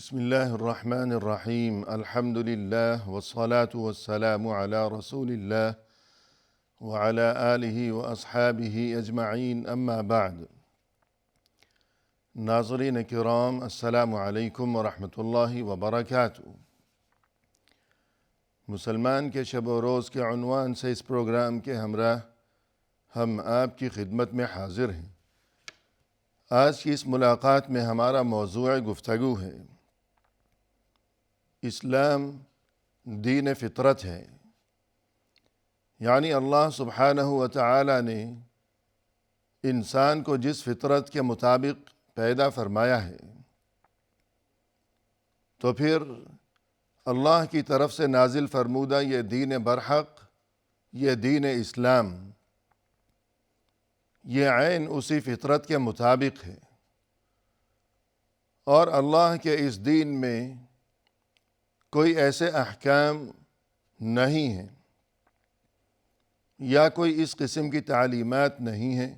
بسم الله الرحمن الرحيم. الحمد لله والصلاة والسلام على رسول الله وعلى آله وأصحابه أجمعين. أما بعد. ناظرین کرام، السلام علیکم ورحمۃ اللہ وبرکاتہ۔ مسلمان کے شب و روز کے عنوان سے اس پروگرام کے ہمراہ ہم آپ کی خدمت میں حاضر ہیں۔ آج کی اس ملاقات میں ہمارا موضوع گفتگو ہے، اسلام دین فطرت ہے، یعنی اللہ سبحانہ و تعالی نے انسان کو جس فطرت کے مطابق پیدا فرمایا ہے، تو پھر اللہ کی طرف سے نازل فرمودہ یہ دین برحق، یہ دین اسلام، یہ عین اسی فطرت کے مطابق ہے۔ اور اللہ کے اس دین میں کوئی ایسے احکام نہیں ہیں یا کوئی اس قسم کی تعلیمات نہیں ہیں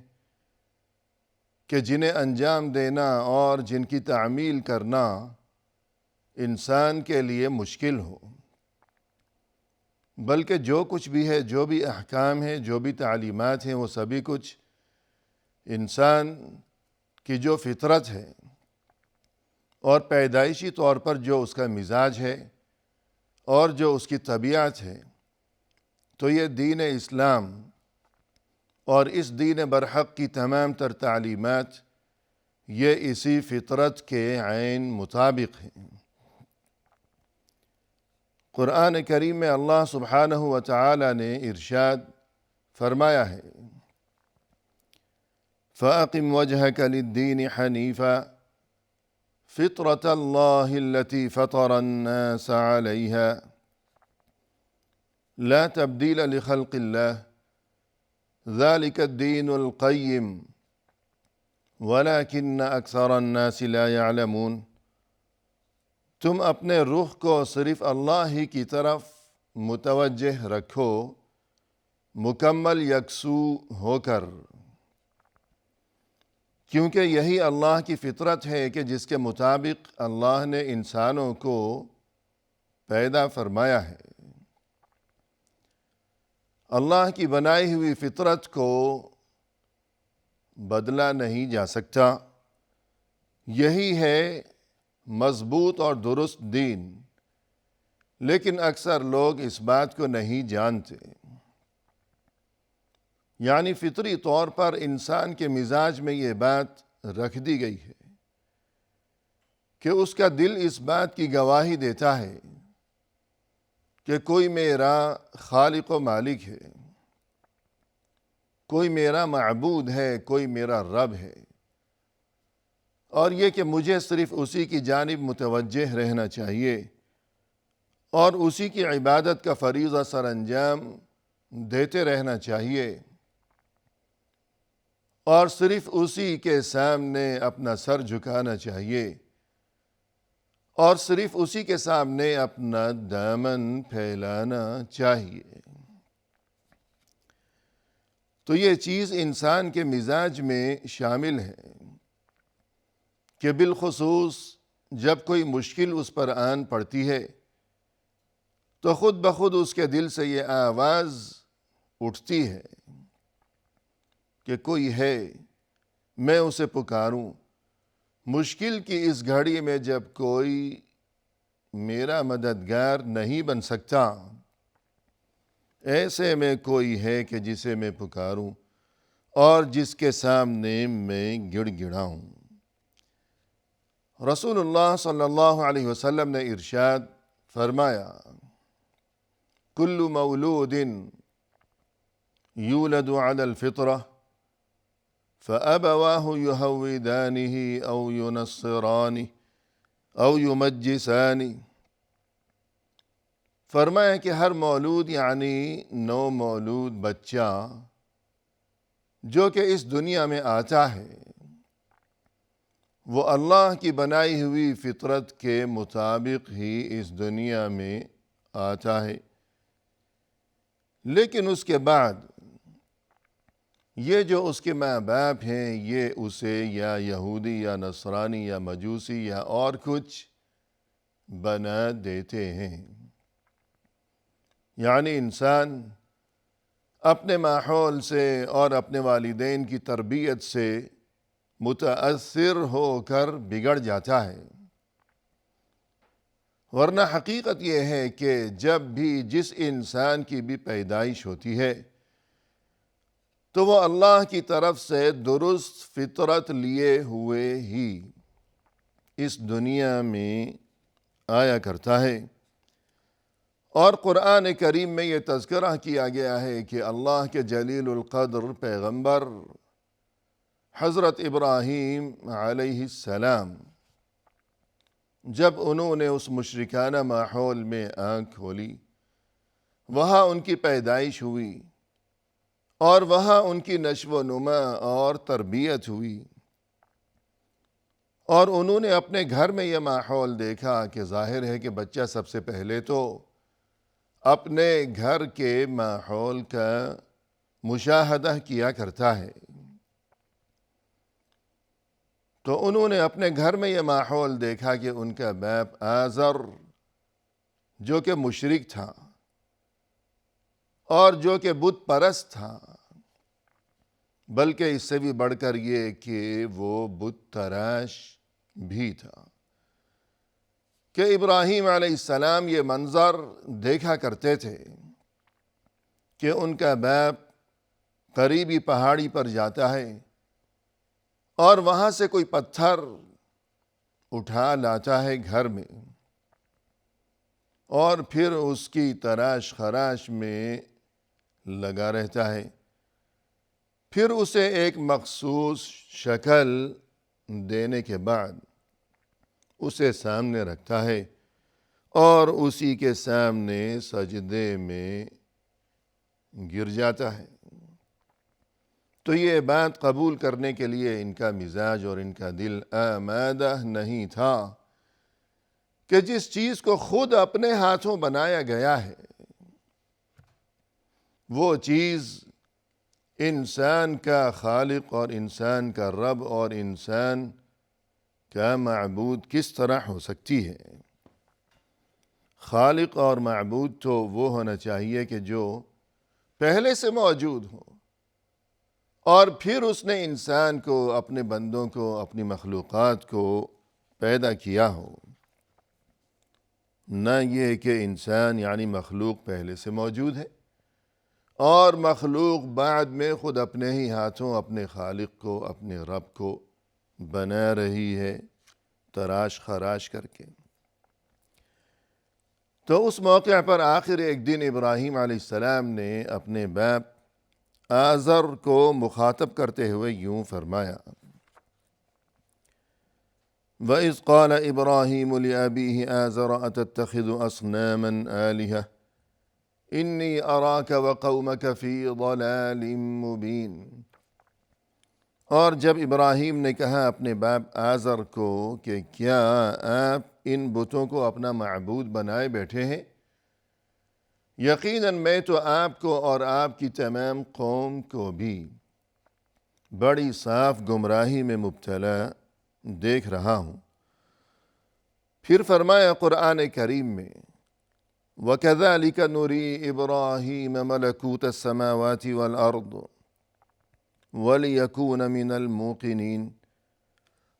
کہ جنہیں انجام دینا اور جن کی تعمیل کرنا انسان کے لیے مشکل ہو، بلکہ جو کچھ بھی ہے، جو بھی احکام ہیں، جو بھی تعلیمات ہیں، وہ سبھی کچھ انسان کی جو فطرت ہے اور پیدائشی طور پر جو اس کا مزاج ہے اور جو اس کی طبیعت ہے، تو یہ دین اسلام اور اس دین برحق کی تمام تر تعلیمات یہ اسی فطرت کے عین مطابق ہیں۔ قرآن کریم میں اللہ سبحانہ و تعالی نے ارشاد فرمایا ہے، فَأَقِمْ وَجْهَكَ لِلدِّينِ حَنِيفًا فطرة الله التي فطر الناس عليها لا تبديل لخلق الله ذلك الدين القيم ولكن أكثر الناس لا يعلمون۔ تم اپنے رخ کو صرف اللہ ہی کی طرف متوجہ رکھو، مکمل یکسو ہو کر، کیونکہ یہی اللہ کی فطرت ہے کہ جس کے مطابق اللہ نے انسانوں کو پیدا فرمایا ہے۔ اللہ کی بنائی ہوئی فطرت کو بدلا نہیں جا سکتا۔ یہی ہے مضبوط اور درست دین، لیکن اکثر لوگ اس بات کو نہیں جانتے۔ یعنی فطری طور پر انسان کے مزاج میں یہ بات رکھ دی گئی ہے کہ اس کا دل اس بات کی گواہی دیتا ہے کہ کوئی میرا خالق و مالک ہے، کوئی میرا معبود ہے، کوئی میرا رب ہے، اور یہ کہ مجھے صرف اسی کی جانب متوجہ رہنا چاہیے اور اسی کی عبادت کا فریضہ سر انجام دیتے رہنا چاہیے اور صرف اسی کے سامنے اپنا سر جھکانا چاہیے اور صرف اسی کے سامنے اپنا دامن پھیلانا چاہیے۔ تو یہ چیز انسان کے مزاج میں شامل ہے کہ بالخصوص جب کوئی مشکل اس پر آن پڑتی ہے تو خود بخود اس کے دل سے یہ آواز اٹھتی ہے کہ کوئی ہے، میں اسے پکاروں۔ مشکل کی اس گھڑی میں جب کوئی میرا مددگار نہیں بن سکتا، ایسے میں کوئی ہے کہ جسے میں پکاروں اور جس کے سامنے میں گڑ گڑاؤں۔ رسول اللہ صلی اللہ علیہ وسلم نے ارشاد فرمایا، کل مولود یولد علی الفطرہ فأبواه يهودانه أو ينصرانه أو يمجسانه۔ فرمایا کہ ہر مولود یعنی نو مولود بچہ جو کہ اس دنیا میں آتا ہے، وہ اللہ کی بنائی ہوئی فطرت کے مطابق ہی اس دنیا میں آتا ہے، لیکن اس کے بعد یہ جو اس کے ماں باپ ہیں، یہ اسے یا یہودی یا نصرانی یا مجوسی یا اور کچھ بنا دیتے ہیں۔ یعنی انسان اپنے ماحول سے اور اپنے والدین کی تربیت سے متاثر ہو کر بگڑ جاتا ہے، ورنہ حقیقت یہ ہے کہ جب بھی جس انسان کی بھی پیدائش ہوتی ہے تو وہ اللہ کی طرف سے درست فطرت لیے ہوئے ہی اس دنیا میں آیا کرتا ہے۔ اور قرآن کریم میں یہ تذکرہ کیا گیا ہے کہ اللہ کے جلیل القدر پیغمبر حضرت ابراہیم علیہ السلام جب انہوں نے اس مشرکانہ ماحول میں آنکھ کھولی، وہاں ان کی پیدائش ہوئی اور وہاں ان کی نشو و نما اور تربیت ہوئی، اور انہوں نے اپنے گھر میں یہ ماحول دیکھا کہ ظاہر ہے کہ بچہ سب سے پہلے تو اپنے گھر کے ماحول کا مشاہدہ کیا کرتا ہے۔ تو انہوں نے اپنے گھر میں یہ ماحول دیکھا کہ ان کا باپ آزر جو کہ مشرک تھا اور جو کہ بت پرست تھا، بلکہ اس سے بھی بڑھ کر یہ کہ وہ بت تراش بھی تھا، کہ ابراہیم علیہ السلام یہ منظر دیکھا کرتے تھے کہ ان کا باپ قریبی پہاڑی پر جاتا ہے اور وہاں سے کوئی پتھر اٹھا لاتا ہے گھر میں، اور پھر اس کی تراش خراش میں لگا رہتا ہے، پھر اسے ایک مخصوص شکل دینے کے بعد اسے سامنے رکھتا ہے اور اسی کے سامنے سجدے میں گر جاتا ہے۔ تو یہ بات قبول کرنے کے لیے ان کا مزاج اور ان کا دل آمادہ نہیں تھا کہ جس چیز کو خود اپنے ہاتھوں بنایا گیا ہے وہ چیز انسان کا خالق اور انسان کا رب اور انسان کا معبود کس طرح ہو سکتی ہے۔ خالق اور معبود تو وہ ہونا چاہیے کہ جو پہلے سے موجود ہو، اور پھر اس نے انسان کو، اپنے بندوں کو، اپنی مخلوقات کو پیدا کیا ہو، نہ یہ کہ انسان یعنی مخلوق پہلے سے موجود ہے اور مخلوق بعد میں خود اپنے ہی ہاتھوں اپنے خالق کو، اپنے رب کو بنا رہی ہے تراش خراش کر کے۔ تو اس موقع پر آخر ایک دن ابراہیم علیہ السلام نے اپنے باپ آزر کو مخاطب کرتے ہوئے یوں فرمایا: وَإِذْ قَالَ إِبْرَاهِيمُ لِأَبِيهِ آزَرَ أَتَتَّخِذُ أَصْنَامًا آلِهَةً إِنِّي أَرَاكَ وَقَوْمَكَ فِي ضَلَالٍ مُبِينٍ۔ اور جب ابراہیم نے کہا اپنے باپ آزر کو کہ کیا آپ ان بتوں کو اپنا معبود بنائے بیٹھے ہیں؟ یقیناً میں تو آپ کو اور آپ کی تمام قوم کو بھی بڑی صاف گمراہی میں مبتلا دیکھ رہا ہوں۔ پھر فرمایا قرآن کریم میں: وَكَذَلِكَ نُرِي إِبْرَاهِيمَ مَلَكُوتَ السَّمَاوَاتِ وَالْأَرْضِ وَلِيَكُونَ مِنَ الْمُوقِنِينَ۔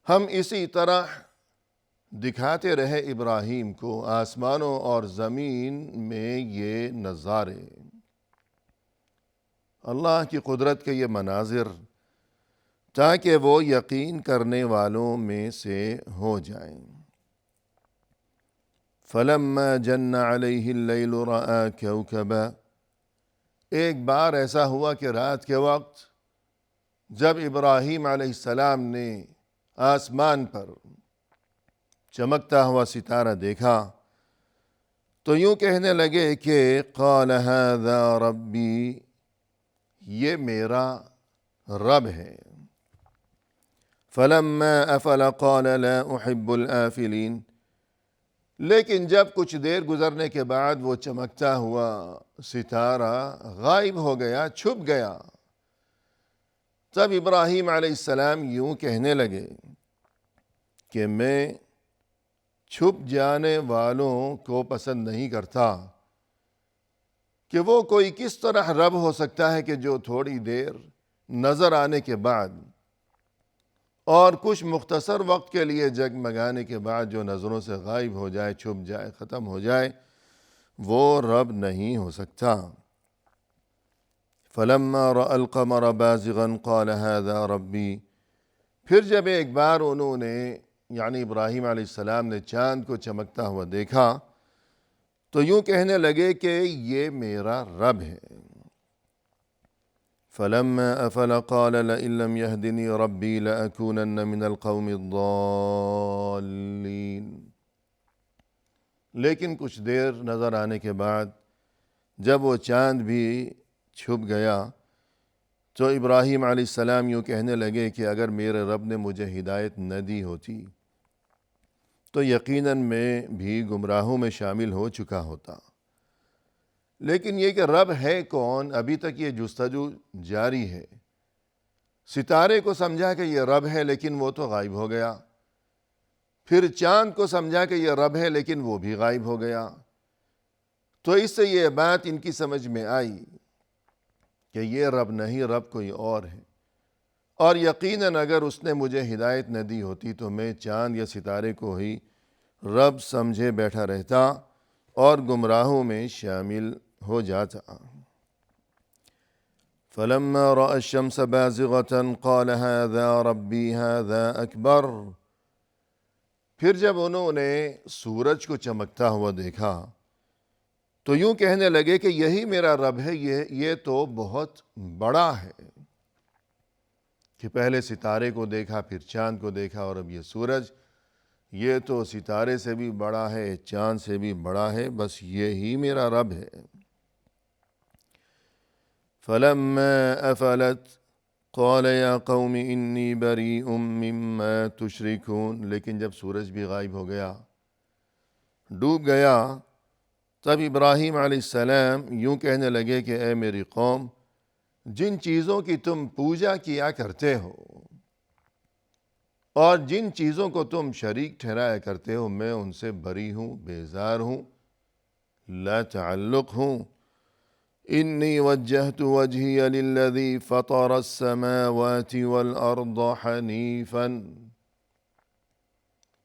ہم اسی طرح دکھاتے رہے ابراہیم کو آسمانوں اور زمین میں یہ نظارے، اللہ کی قدرت کے یہ مناظر، تاکہ وہ یقین کرنے والوں میں سے ہو جائیں۔ فَلَمَّا جَنَّ عَلَيْهِ اللَّيْلُ رَأَىٰ كَوْكَبًا۔ ایک بار ایسا ہوا کہ رات کے وقت جب ابراہیم علیہ السلام نے آسمان پر چمکتا ہوا ستارہ دیکھا تو یوں کہنے لگے کہ قال هذا ربی، یہ میرا رب ہے۔ فلما افل قال لا احب الآفلین۔ لیکن جب کچھ دیر گزرنے کے بعد وہ چمکتا ہوا ستارہ غائب ہو گیا، چھپ گیا، تب ابراہیم علیہ السلام یوں کہنے لگے کہ میں چھپ جانے والوں کو پسند نہیں کرتا کہ وہ کوئی کس طرح رب ہو سکتا ہے کہ جو تھوڑی دیر نظر آنے کے بعد اور کچھ مختصر وقت کے لیے جگمگانے کے بعد جو نظروں سے غائب ہو جائے، چھپ جائے، ختم ہو جائے، وہ رب نہیں ہو سکتا۔ فَلَمَّا رَأَى الْقَمَرَ بَازِغًا قَالَ هَذَا رَبِّي، پھر جب ایک بار انہوں نے یعنی ابراہیم علیہ السلام نے چاند کو چمکتا ہوا دیکھا تو یوں کہنے لگے کہ یہ میرا رب ہے۔ فَلَمَّا أَفَلَ قَالَ لَئِن لَّمْ يَهْدِنِي رَبِّي لَأَكُونَنَّ مِنَ الْقَوْمِ الضَّالِّينَ، لیکن کچھ دیر نظر آنے کے بعد جب وہ چاند بھی چھپ گیا تو ابراہیم علیہ السلام یوں کہنے لگے کہ اگر میرے رب نے مجھے ہدایت نہ دی ہوتی تو یقیناً میں بھی گمراہوں میں شامل ہو چکا ہوتا۔ لیکن یہ کہ رب ہے کون، ابھی تک یہ جستجو جاری ہے۔ ستارے کو سمجھا کہ یہ رب ہے لیکن وہ تو غائب ہو گیا، پھر چاند کو سمجھا کہ یہ رب ہے لیکن وہ بھی غائب ہو گیا۔ تو اس سے یہ بات ان کی سمجھ میں آئی کہ یہ رب نہیں، رب کوئی اور ہے، اور یقیناً اگر اس نے مجھے ہدایت نہ دی ہوتی تو میں چاند یا ستارے کو ہی رب سمجھے بیٹھا رہتا اور گمراہوں میں شامل ہو جاتا۔ فَلَمَّا رَأَى الشَّمْسَ بَازِغَةً قَالَ هَذَا رَبِّي هَذَا أَكْبَرُ، پھر جب انہوں نے سورج کو چمکتا ہوا دیکھا تو یوں کہنے لگے کہ یہی میرا رب ہے، یہ تو بہت بڑا ہے کہ پہلے ستارے کو دیکھا، پھر چاند کو دیکھا، اور اب یہ سورج، یہ تو ستارے سے بھی بڑا ہے، چاند سے بھی بڑا ہے، بس یہی میرا رب ہے۔ فَلَمَّا أَفَلَتْ قَالَ يَا قَوْمِ إِنِّي بَرِيءٌ مِّمَّا تُشْرِكُونَ، لیکن جب سورج بھی غائب ہو گیا، ڈوب گیا، تب ابراہیم علیہ السلام یوں کہنے لگے کہ اے میری قوم، جن چیزوں کی تم پوجا کیا کرتے ہو اور جن چیزوں کو تم شریک ٹھہرایا کرتے ہو، میں ان سے بری ہوں، بیزار ہوں، لا تعلق ہوں۔ انی وجہت وجہی للذی فطر السماوات والارض حنیفا،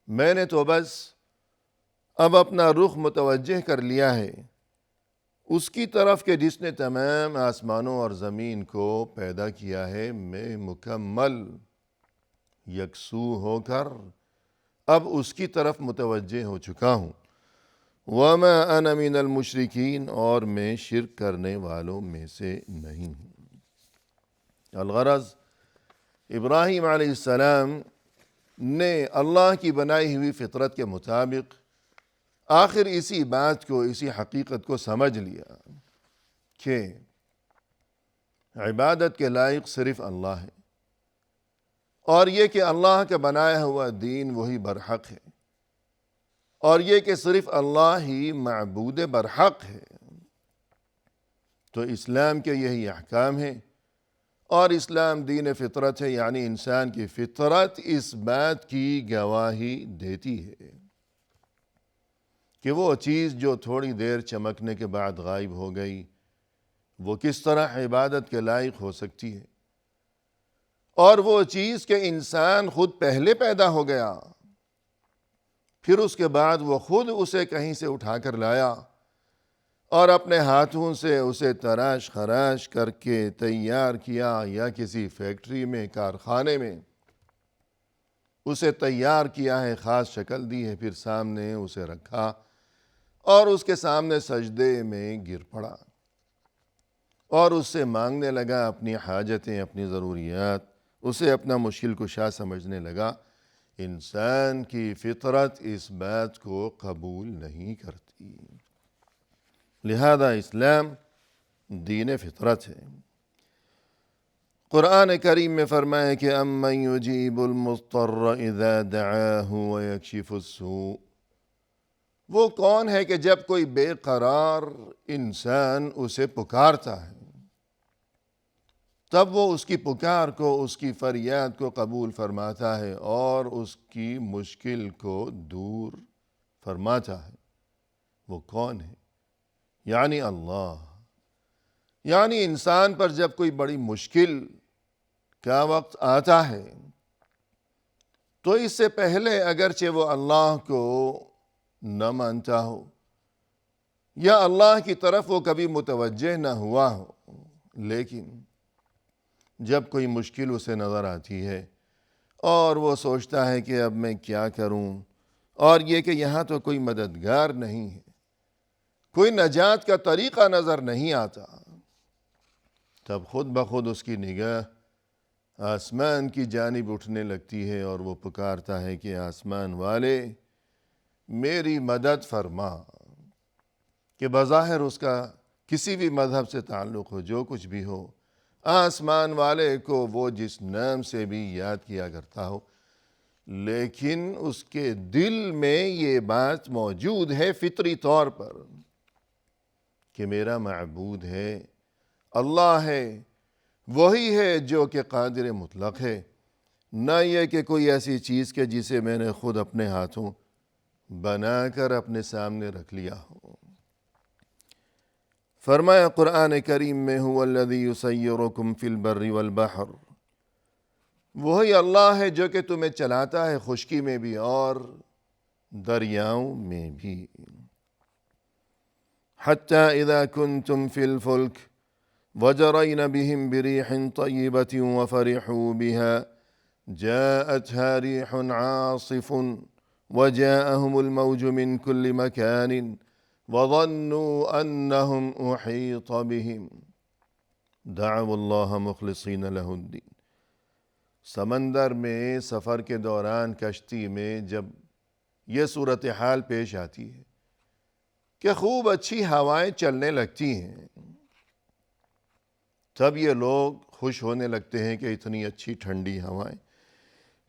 میں نے تو بس اب اپنا رخ متوجہ کر لیا ہے اس کی طرف کہ جس نے تمام آسمانوں اور زمین کو پیدا کیا ہے۔ میں مکمل یکسو ہو کر اب اس کی طرف متوجہ ہو چکا ہوں۔ وَمَا أَنَا مِنَ الْمُشْرِكِينَ، اور میں شرک کرنے والوں میں سے نہیں ہوں۔ الغرض، ابراہیم علیہ السلام نے اللہ کی بنائی ہوئی فطرت کے مطابق آخر اسی بات کو، اسی حقیقت کو سمجھ لیا کہ عبادت کے لائق صرف اللہ ہے، اور یہ کہ اللہ کا بنایا ہوا دین وہی برحق ہے، اور یہ کہ صرف اللہ ہی معبود برحق ہے۔ تو اسلام کے یہی احکام ہیں، اور اسلام دین فطرت ہے، یعنی انسان کی فطرت اس بات کی گواہی دیتی ہے کہ وہ چیز جو تھوڑی دیر چمکنے کے بعد غائب ہو گئی، وہ کس طرح عبادت کے لائق ہو سکتی ہے، اور وہ چیز کہ انسان خود پہلے پیدا ہو گیا، پھر اس کے بعد وہ خود اسے کہیں سے اٹھا کر لایا اور اپنے ہاتھوں سے اسے تراش خراش کر کے تیار کیا، یا کسی فیکٹری میں، کارخانے میں اسے تیار کیا ہے، خاص شکل دی ہے، پھر سامنے اسے رکھا اور اس کے سامنے سجدے میں گر پڑا اور اس سے مانگنے لگا اپنی حاجتیں، اپنی ضروریات، اسے اپنا مشکل کشا سمجھنے لگا۔ انسان کی فطرت اس بات کو قبول نہیں کرتی، لہذا اسلام دین فطرت ہے۔ قرآن کریم میں فرمایا کہ أَمَّن يُجِيبُ الْمُضْطَرَّ إِذَا دَعَاهُ وَيَكْشِفُ السُّوءَ، وہ کون ہے کہ جب کوئی بے قرار انسان اسے پکارتا ہے تب وہ اس کی پکار کو، اس کی فریاد کو قبول فرماتا ہے اور اس کی مشکل کو دور فرماتا ہے وہ کون ہے؟ یعنی اللہ. یعنی انسان پر جب کوئی بڑی مشکل کا وقت آتا ہے تو اس سے پہلے اگرچہ وہ اللہ کو نہ مانتا ہو یا اللہ کی طرف وہ کبھی متوجہ نہ ہوا ہو، لیکن جب کوئی مشکل اسے نظر آتی ہے اور وہ سوچتا ہے کہ اب میں کیا کروں، اور یہ کہ یہاں تو کوئی مددگار نہیں ہے، کوئی نجات کا طریقہ نظر نہیں آتا، تب خود بخود اس کی نگاہ آسمان کی جانب اٹھنے لگتی ہے اور وہ پکارتا ہے کہ آسمان والے میری مدد فرما. کہ بظاہر اس کا کسی بھی مذہب سے تعلق ہو، جو کچھ بھی ہو، آسمان والے کو وہ جس نام سے بھی یاد کیا کرتا ہو، لیکن اس کے دل میں یہ بات موجود ہے فطری طور پر کہ میرا معبود ہے، اللہ ہے، وہی ہے جو کہ قادر مطلق ہے، نہ یہ کہ کوئی ایسی چیز کہ جسے میں نے خود اپنے ہاتھوں بنا کر اپنے سامنے رکھ لیا ہو. فرمایا قرآن کریم میں هو الذی یسیرکم فی البر والبحر، وہی اللہ ہے جو کہ تمہیں چلاتا ہے خشکی میں بھی اور دریاؤں میں بھی. حتی اذا کنتم فی الفلک وجرین بهم بریح طیبت وفرحوا بها جاءتها ریح عاصف وجاءهم الموج من كل مكان وظنوا أنهم أحيط بهم دعوا الله مخلصين له الدين. سمندر میں سفر کے دوران کشتی میں جب یہ صورتحال پیش آتی ہے کہ خوب اچھی ہوائیں چلنے لگتی ہیں، تب یہ لوگ خوش ہونے لگتے ہیں کہ اتنی اچھی ٹھنڈی ہوائیں،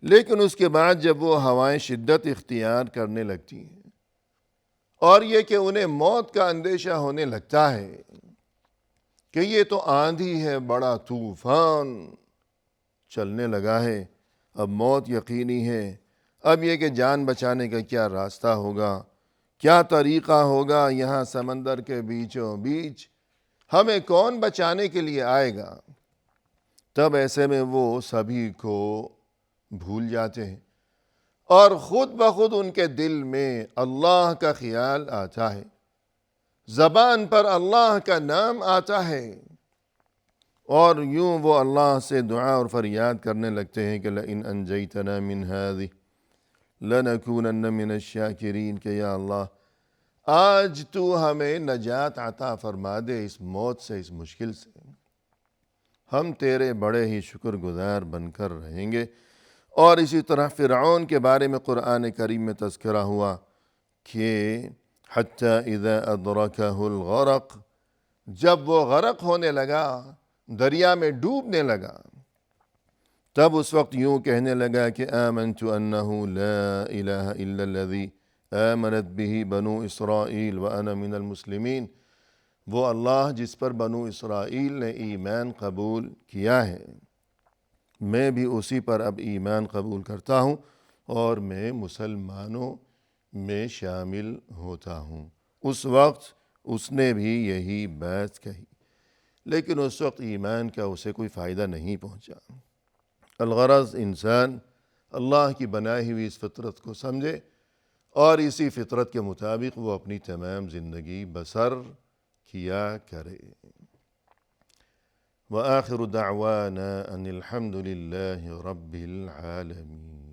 لیکن اس کے بعد جب وہ ہوائیں شدت اختیار کرنے لگتی ہیں اور یہ کہ انہیں موت کا اندیشہ ہونے لگتا ہے کہ یہ تو آندھی ہے، بڑا طوفان چلنے لگا ہے، اب موت یقینی ہے، اب یہ کہ جان بچانے کا کیا راستہ ہوگا، کیا طریقہ ہوگا، یہاں سمندر کے بیچوں بیچ ہمیں کون بچانے کے لیے آئے گا، تب ایسے میں وہ سبھی کو بھول جاتے ہیں اور خود بخود ان کے دل میں اللہ کا خیال آتا ہے، زبان پر اللہ کا نام آتا ہے، اور یوں وہ اللہ سے دعا اور فریاد کرنے لگتے ہیں کہ لئن انجیتنا من هذه لنکونن من الشاکرین، کہ یا اللہ آج تو ہمیں نجات عطا فرما دے اس موت سے، اس مشکل سے، ہم تیرے بڑے ہی شکر گزار بن کر رہیں گے. اور اسی طرح فرعون کے بارے میں قرآن کریم میں تذکرہ ہوا کہ حتی اذا ادرکہ الغرق، جب وہ غرق ہونے لگا، دریا میں ڈوبنے لگا، تب اس وقت یوں کہنے لگا کہ آمنت انہ لا الہ الا الذی آمنت به بنو اسرائیل وانا من المسلمین، وہ اللہ جس پر بنو اسرائیل نے ایمان قبول کیا ہے، میں بھی اسی پر اب ایمان قبول کرتا ہوں اور میں مسلمانوں میں شامل ہوتا ہوں. اس وقت اس نے بھی یہی بات کہی، لیکن اس وقت ایمان کا اسے کوئی فائدہ نہیں پہنچا. الغرض انسان اللہ کی بنائی ہوئی اس فطرت کو سمجھے اور اسی فطرت کے مطابق وہ اپنی تمام زندگی بسر کیا کرے. وآخر دعوانا ان الحمد للہ رب العالمین.